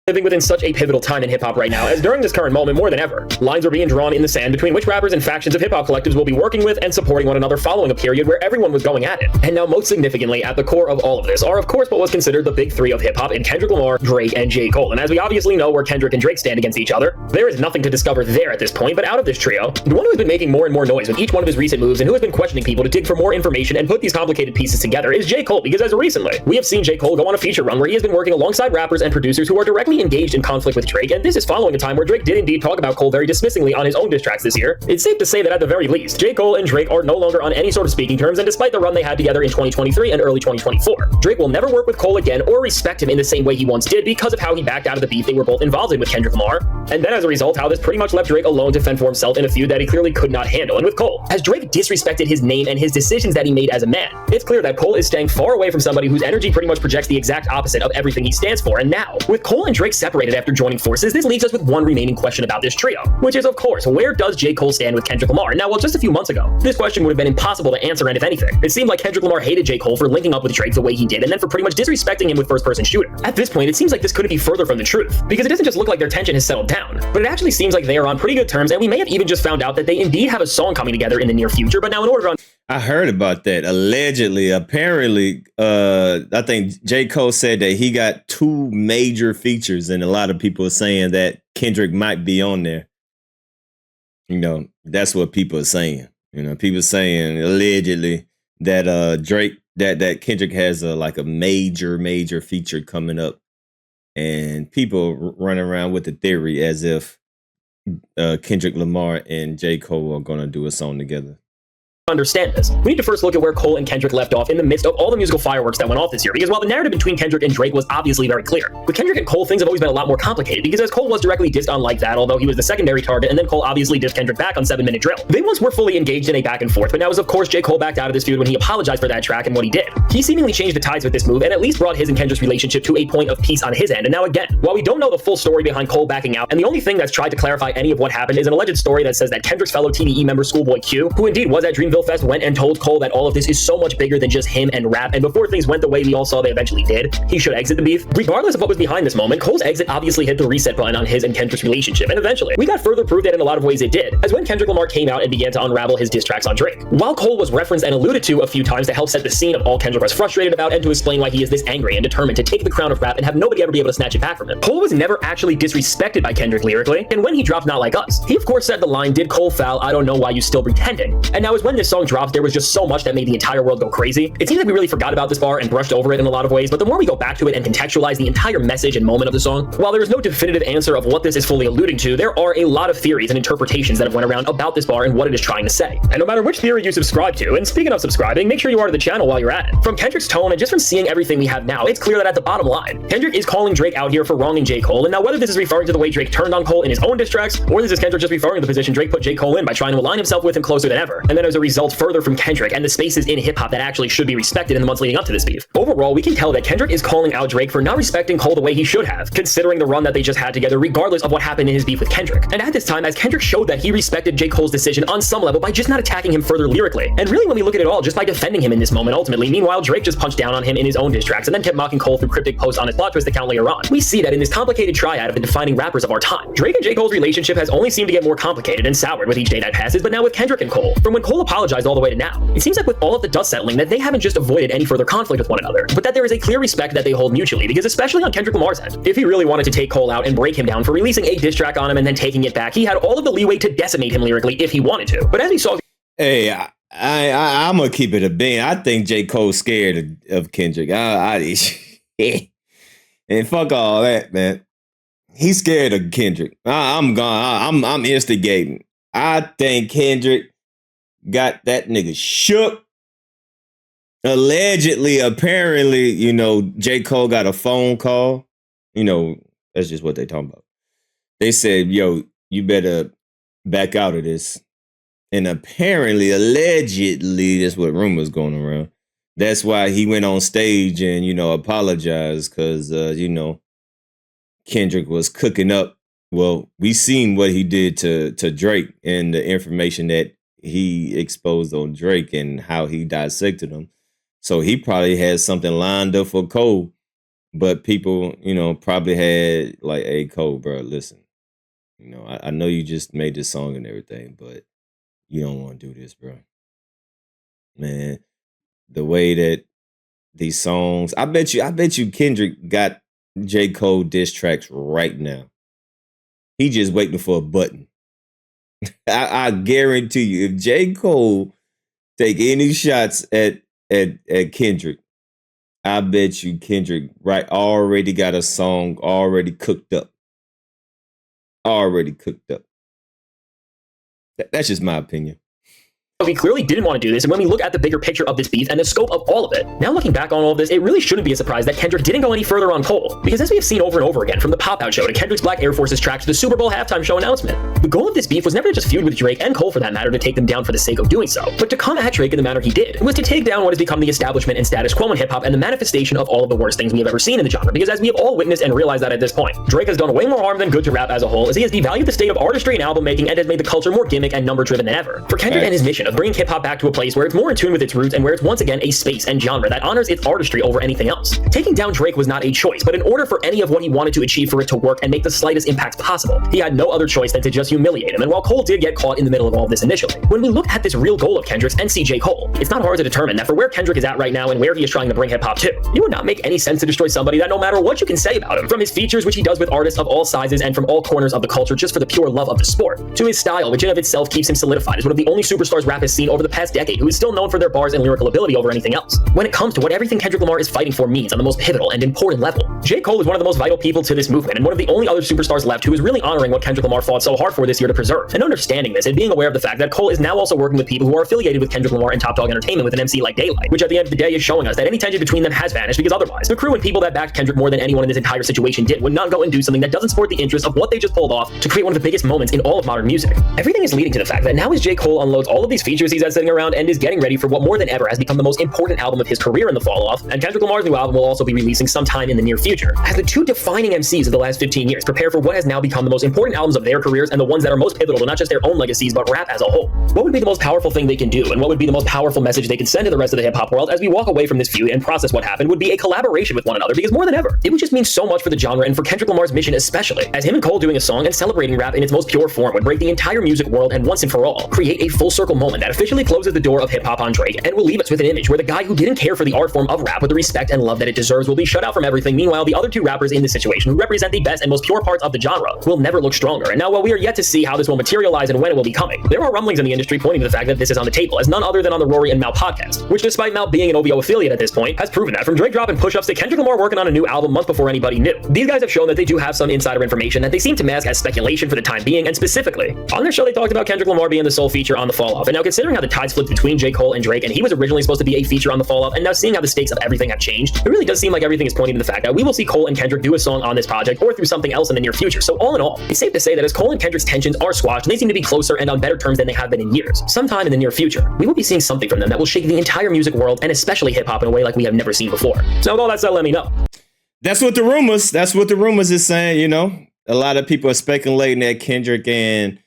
Living within such a pivotal time in hip-hop right now, as during this current moment more than ever, lines are being drawn in the sand between which rappers and factions of hip-hop collectives will be working with and supporting one another following a period where everyone was going at it. And now most significantly, at the core of all of this are of course what was considered the big three of hip-hop in Kendrick Lamar, Drake, and J. Cole. And as we obviously know where Kendrick and Drake stand against each other, there is nothing to discover there at this point, but out of this trio, the one who has been making more and more noise with each one of his recent moves and who has been questioning people to dig for more information and put these complicated pieces together is J. Cole, because as of recently, we have seen J. Cole go on a feature run where he has been working alongside rappers and producers who are directly engaged in conflict with Drake, and this is following a time where Drake did indeed talk about Cole very dismissingly on his own diss tracks this year. It's safe to say that at the very least, J. Cole and Drake are no longer on any sort of speaking terms, and despite the run they had together in 2023 and early 2024, Drake will never work with Cole again or respect him in the same way he once did because of how he backed out of the beef they were both involved in with Kendrick Lamar, and then as a result, how this pretty much left Drake alone to fend for himself in a feud that he clearly could not handle. And with Cole, as Drake disrespected his name and his decisions that he made as a man, it's clear that Cole is staying far away from somebody whose energy pretty much projects the exact opposite of everything he stands for. And now, with Cole and Drake separated after joining forces, this leaves us with one remaining question about this trio, which is of course, where does J. Cole stand with Kendrick Lamar? Now, well, just a few months ago, this question would have been impossible to answer, and if anything, it seemed like Kendrick Lamar hated J. Cole for linking up with Drake the way he did, and then for pretty much disrespecting him with first-person shooter. At this point, it seems like this couldn't be further from the truth, because it doesn't just look like their tension has settled down, but it actually seems like they are on pretty good terms, and we may have even just found out that they indeed have a song coming together in the near future. But now in order to I heard about that. Allegedly, apparently, I think J. Cole said that he got 2 major features, and a lot of people are saying that Kendrick might be on there. You know, that's what people are saying. You know, people saying allegedly that Drake, that Kendrick has like a major feature coming up, and people running around with the theory as if Kendrick Lamar and J. Cole are gonna do a song together. Understand this, we need to first look at where Cole and Kendrick left off in the midst of all the musical fireworks that went off this year, because while the narrative between Kendrick and Drake was obviously very clear, with Kendrick and Cole things have always been a lot more complicated, because as Cole was directly dissed on Like That, although he was the secondary target, and then Cole obviously dissed Kendrick back on 7 Minute Drill. They once were fully engaged in a back and forth, but now as of course J. Cole backed out of this feud when he apologized for that track and what he did. He seemingly changed the tides with this move and at least brought his and Kendrick's relationship to a point of peace on his end. And now again, while we don't know the full story behind Cole backing out, and the only thing that's tried to clarify any of what happened is an alleged story that says that Kendrick's fellow TDE member Schoolboy Q, who indeed was at Dreamville Fest, went and told Cole that all of this is so much bigger than just him and rap, and before things went the way we all saw they eventually did, he should exit the beef. Regardless of what was behind this moment, Cole's exit obviously hit the reset button on his and Kendrick's relationship, and eventually we got further proof that in a lot of ways it did, as when Kendrick Lamar came out and began to unravel his diss tracks on Drake. While Cole was referenced and alluded to a few times to help set the scene of all Kendrick was frustrated about and to explain why he is this angry and determined to take the crown of rap and have nobody ever be able to snatch it back from him, Cole was never actually disrespected by Kendrick lyrically, and when he dropped Not Like Us, he of course said the line, "Did Cole foul? I don't know why you still pretending." And now as when this song dropped, there was just so much that made the entire world go crazy. It seems like we really forgot about this bar and brushed over it in a lot of ways, but the more we go back to it and contextualize the entire message and moment of the song, while there is no definitive answer of what this is fully alluding to, there are a lot of theories and interpretations that have went around about this bar and what it is trying to say. And no matter which theory you subscribe to, and speaking of subscribing, make sure you are to the channel while you're at it. From Kendrick's tone and just from seeing everything we have now, it's clear that at the bottom line, Kendrick is calling Drake out here for wronging J. Cole, and now whether this is referring to the way Drake turned on Cole in his own diss tracks, or this is Kendrick just referring to the position Drake put J. Cole in by trying to align himself with him closer than ever, and then as a result further from Kendrick and the spaces in hip-hop that actually should be respected in the months leading up to this beef. Overall, we can tell that Kendrick is calling out Drake for not respecting Cole the way he should have, considering the run that they just had together regardless of what happened in his beef with Kendrick. And at this time, as Kendrick showed that he respected J. Cole's decision on some level by just not attacking him further lyrically, and really when we look at it all, just by defending him in this moment ultimately. Meanwhile, Drake just punched down on him in his own diss tracks and then kept mocking Cole through cryptic posts on his plot twist account later on. We see that in this complicated triad of the defining rappers of our time, Drake and J. Cole's relationship has only seemed to get more complicated and soured with each day that passes, but now with Kendrick and Cole, from when Cole apologized all the way to now, it seems like with all of the dust settling that they haven't just avoided any further conflict with one another, but that there is a clear respect that they hold mutually, because especially on Kendrick Lamar's end, if he really wanted to take Cole out and break him down for releasing a diss track on him and then taking it back, he had all of the leeway to decimate him lyrically if he wanted to. But as we saw, hey, I'm gonna keep it a bean. I think J. Cole's scared of Kendrick. And fuck all that, man. He's scared of Kendrick. I'm instigating. I think Kendrick got that nigga shook. Allegedly, apparently, you know, J. Cole got a phone call. You know, that's just what they talking about. They said, yo, you better back out of this. And apparently, allegedly, that's what rumors going around. That's why he went on stage and, you know, apologized because, you know, Kendrick was cooking up. Well, we seen what he did to Drake and the information that he exposed on Drake and how he dissected him. So he probably has something lined up for Cole But people, probably had like, hey, Cole, bro, listen, I know you just made this song and everything, but you don't want to do this, bro. Man, the way that these songs, I bet you Kendrick got J. Cole diss tracks right now. He just waiting for a button. I guarantee you, if J. Cole take any shots at Kendrick, I bet you Kendrick already got a song already cooked up. Already cooked up. That's just my opinion. But we clearly didn't want to do this, and when we look at the bigger picture of this beef and the scope of all of it, now looking back on all of this, it really shouldn't be a surprise that Kendrick didn't go any further on Cole. Because as we have seen over and over again, from the Pop-Out show to Kendrick's Black Air Forces track to the Super Bowl halftime show announcement, the goal of this beef was never to just feud with Drake and Cole for that matter to take them down for the sake of doing so, but to come at Drake in the manner he did. It was to take down what has become the establishment and status quo in hip-hop and the manifestation of all of the worst things we have ever seen in the genre, because as we have all witnessed and realized that at this point, Drake has done way more harm than good to rap as a whole, as he has devalued the state of artistry and album making and has made the culture more gimmick and number-driven than ever. For Kendrick and his mission of bringing hip-hop back to a place where it's more in tune with its roots and where it's once again a space and genre that honors its artistry over anything else. Taking down Drake was not a choice, but in order for any of what he wanted to achieve for it to work and make the slightest impact possible, he had no other choice than to just humiliate him. And while Cole did get caught in the middle of all of this initially, when we look at this real goal of Kendrick's and CJ Cole, it's not hard to determine that for where Kendrick is at right now and where he is trying to bring hip-hop to, it would not make any sense to destroy somebody that no matter what you can say about him, from his features which he does with artists of all sizes and from all corners of the culture just for the pure love of the sport, to his style which in of itself keeps him solidified as one of the only superstars rap has seen over the past decade who is still known for their bars and lyrical ability over anything else. When it comes to what everything Kendrick Lamar is fighting for means on the most pivotal and important level, J. Cole is one of the most vital people to this movement and one of the only other superstars left who is really honoring what Kendrick Lamar fought so hard for this year to preserve. And understanding this and being aware of the fact that Cole is now also working with people who are affiliated with Kendrick Lamar and Top Dog Entertainment with an MC like Daylight, which at the end of the day is showing us that any tension between them has vanished because otherwise, the crew and people that backed Kendrick more than anyone in this entire situation did would not go and do something that doesn't support the interests of what they just pulled off to create one of the biggest moments in all of modern music. Everything is leading to the fact that now as J. Cole unloads all of these features he's had sitting around and is getting ready for what more than ever has become the most important album of his career in the fall off, and Kendrick Lamar's new album will also be releasing sometime in the near future, as the two defining MCs of the last 15 years prepare for what has now become the most important albums of their careers and the ones that are most pivotal to not just their own legacies but rap as a whole. What would be the most powerful thing they can do, and what would be the most powerful message they can send to the rest of the hip-hop world as we walk away from this feud and process what happened would be a collaboration with one another, because more than ever, it would just mean so much for the genre and for Kendrick Lamar's mission especially, as him and Cole doing a song and celebrating rap in its most pure form would break the entire music world and once and for all, create a full circle moment that officially closes the door of hip-hop on Drake and will leave us with an image where the guy who didn't care for the art form of rap with the respect and love that it deserves will be shut out from everything. Meanwhile, the other two rappers in this situation who represent the best and most pure parts of the genre will never look stronger. And now while we are yet to see how this will materialize and when it will be coming, there are rumblings in the industry pointing to the fact that this is on the table, as none other than on the Rory and Mal podcast, which despite Mal being an OVO affiliate at this point, has proven that from Drake dropping push-ups to Kendrick Lamar working on a new album months before anybody knew. These guys have shown that they do have some insider information that they seem to mask as speculation for the time being, and specifically, on their show they talked about Kendrick Lamar being the sole feature on the fall off. And now considering how the tides flipped between J. Cole and Drake, and he was originally supposed to be a feature on the fall off, and now seeing how the stakes of everything have changed, it really does seem like everything is pointing to the fact that we will see Cole and Kendrick do a song on this project or through something else in the near future. So all in all, it's safe to say that as Cole and Kendrick's tensions are squashed and they seem to be closer and on better terms than they have been in years, sometime in the near future, we will be seeing something from them that will shake the entire music world and especially hip-hop in a way like we have never seen before. So with all that said, let me know. That's what the rumors is saying, A lot of people are speculating that Kendrick and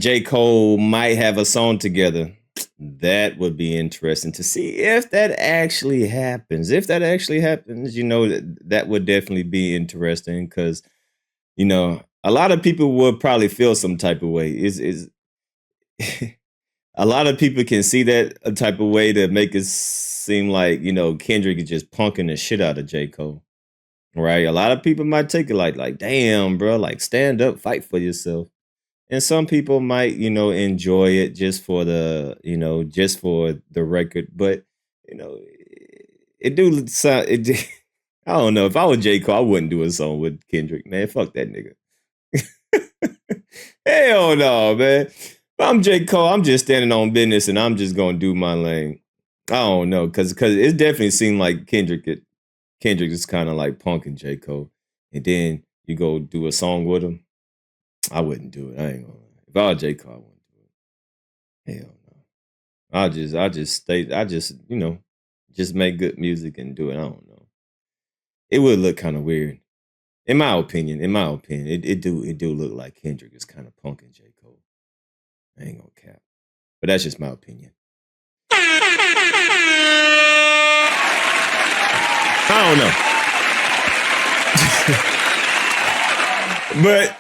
J. Cole might have a song together. That would be interesting to see if that actually happens. If that actually happens, that would definitely be interesting because, a lot of people would probably feel some type of way. Is a lot of people can see that a type of way to make it seem like, Kendrick is just punking the shit out of J. Cole. Right? A lot of people might take it like, damn, bro, like stand up, fight for yourself. And some people might, enjoy it just for the record. But, it do sound, I don't know. If I was J. Cole, I wouldn't do a song with Kendrick, man. Fuck that nigga. Hell no, man. If I'm J. Cole, I'm just standing on business and I'm just going to do my lane. I don't know. Because it definitely seemed like Kendrick is kind of like punking J. Cole. And then you go do a song with him. I wouldn't do it. I ain't gonna lie. If I was J. Cole, I wouldn't do it. Hell no. Just make good music and do it. I don't know. It would look kind of weird. In my opinion, it do look like Kendrick is kind of punking J. Cole. I ain't gonna cap. But that's just my opinion. I don't know. But